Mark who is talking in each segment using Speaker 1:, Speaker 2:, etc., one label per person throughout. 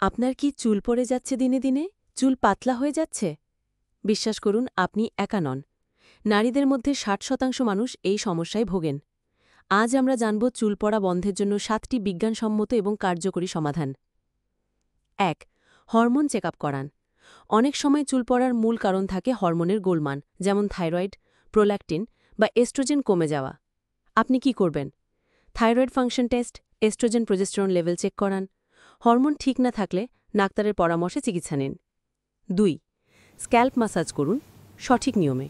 Speaker 1: আপনার কি চুল পড়ে যাচ্ছে দিনে দিনে? চুল পাতলা হয়ে যাচ্ছে? বিশ্বাস করুন, আপনি একা নন। নারীদের মধ্যে ৬০% মানুষ এই সমস্যায় ভোগেন। আজ আমরা জানব চুল পড়া বন্ধের জন্য ৭টি বিজ্ঞানসম্মত এবং কার্যকরী সমাধান। ১. হরমোন চেক আপ করান। অনেক সময় চুল পড়ার মূল কারণ থাকে হরমোনের গোলমাল, যেমন থাইরয়েড, প্রোল্যাক্টিন বা এস্ট্রোজেন কমে যাওয়া। আপনি কি করবেন? Thyroid function test, oestrogen progesterone level check করান। হরমোন ঠিক না থাকলে ডাক্তারের পরামর্শে চিকিৎসা নিন। ২. স্ক্যাল্প ম্যাসাজ করুন সঠিক নিয়মে।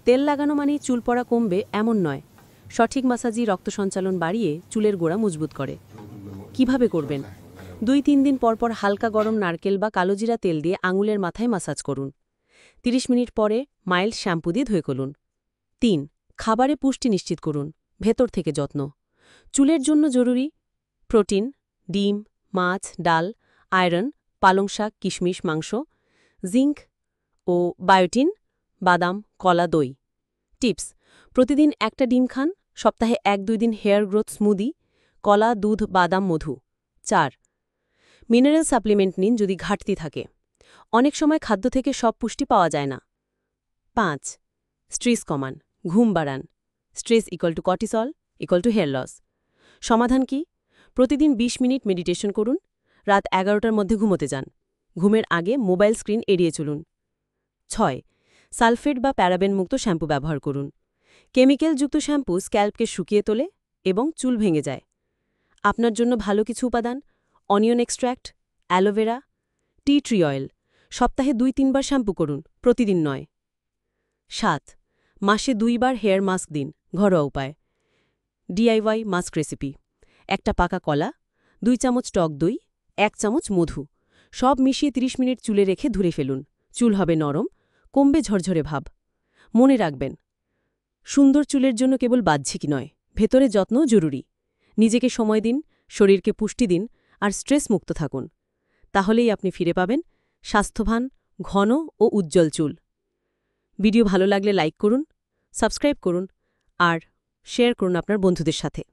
Speaker 1: তেল লাগানো মানেই চুল পড়া কমবে এমন নয়। সঠিক ম্যাসাজই রক্ত সঞ্চালন বাড়িয়ে চুলের গোড়া মজবুত করে। কিভাবে করবেন? ২-৩ দিন পরপর হালকা গরম নারকেল বা কালোজিরা তেল দিয়ে আঙুলের মাথায় ম্যাসাজ করুন। ৩০ মিনিট পরে মাইল্ড শ্যাম্পু দিয়ে ধুয়ে ফেলুন। ৩. খাবারে পুষ্টি নিশ্চিত করুন, ভেতর থেকে যত্ন। চুলের জন্য জরুরি প্রোটিন, ডিম, মাছ, ডাল, আয়রন, পালং শাক, কিশমিশ, মাংস, জিঙ্ক ও বায়োটিন, বাদাম, কলা, দই। টিপস: প্রতিদিন একটা ডিম খান, সপ্তাহে ১-২ দিন হেয়ার গ্রোথ স্মুদি, কলা, দুধ, বাদাম, মধু। ৪. মিনারেল সাপ্লিমেন্ট নিন যদি ঘাটতি থাকে। অনেক সময় খাদ্য থেকে সব পুষ্টি পাওয়া যায় না। ৫. স্ট্রেস কমান, ঘুম বাড়ান। Stress cortisol hair loss. সমাধান কি? প্রতিদিন ২০ মিনিট মেডিটেশন করুন। রাত ১১টার মধ্যে ঘুমোতে যান। ঘুমের আগে মোবাইল স্ক্রিন এড়িয়ে চলুন। ৬. সালফেট বা প্যারাবেন মুক্ত শ্যাম্পু ব্যবহার করুন। কেমিক্যালযুক্ত শ্যাম্পু স্ক্যাল্পকে শুকিয়ে তোলে এবং চুল ভেঙে যায়। আপনার জন্য ভালো কিছু উপাদান: onion extract, aloe vera, tea tree oil. সপ্তাহে ২-৩ বার শ্যাম্পু করুন, প্রতিদিন নয়। ৭. মাসে ২ বার হেয়ার মাস্ক দিন, ঘরোয়া উপায়। ডিআইওয়াই মাস্ক রেসিপি: একটা পাকা কলা, ২ চামচ টক দই, ১ চামচ মধু, সব মিশিয়ে ৩০ মিনিট চুলে রেখে ধুয়ে ফেলুন। চুল হবে নরম, কমবে ঝরঝরে ভাব। মনে রাখবেন, সুন্দর চুলের জন্য কেবল বাহ্যিক নয়, ভেতরে যত্নও জরুরি। নিজেকে সময় দিন, শরীরকে পুষ্টি দিন, আর স্ট্রেস মুক্ত থাকুন। তাহলেই আপনি ফিরে পাবেন স্বাস্থ্যবান, ঘন ও উজ্জ্বল চুল। ভিডিও ভালো লাগলে লাইক করুন, সাবস্ক্রাইব করুন আর শেয়ার করুন আপনার বন্ধুদের সাথে।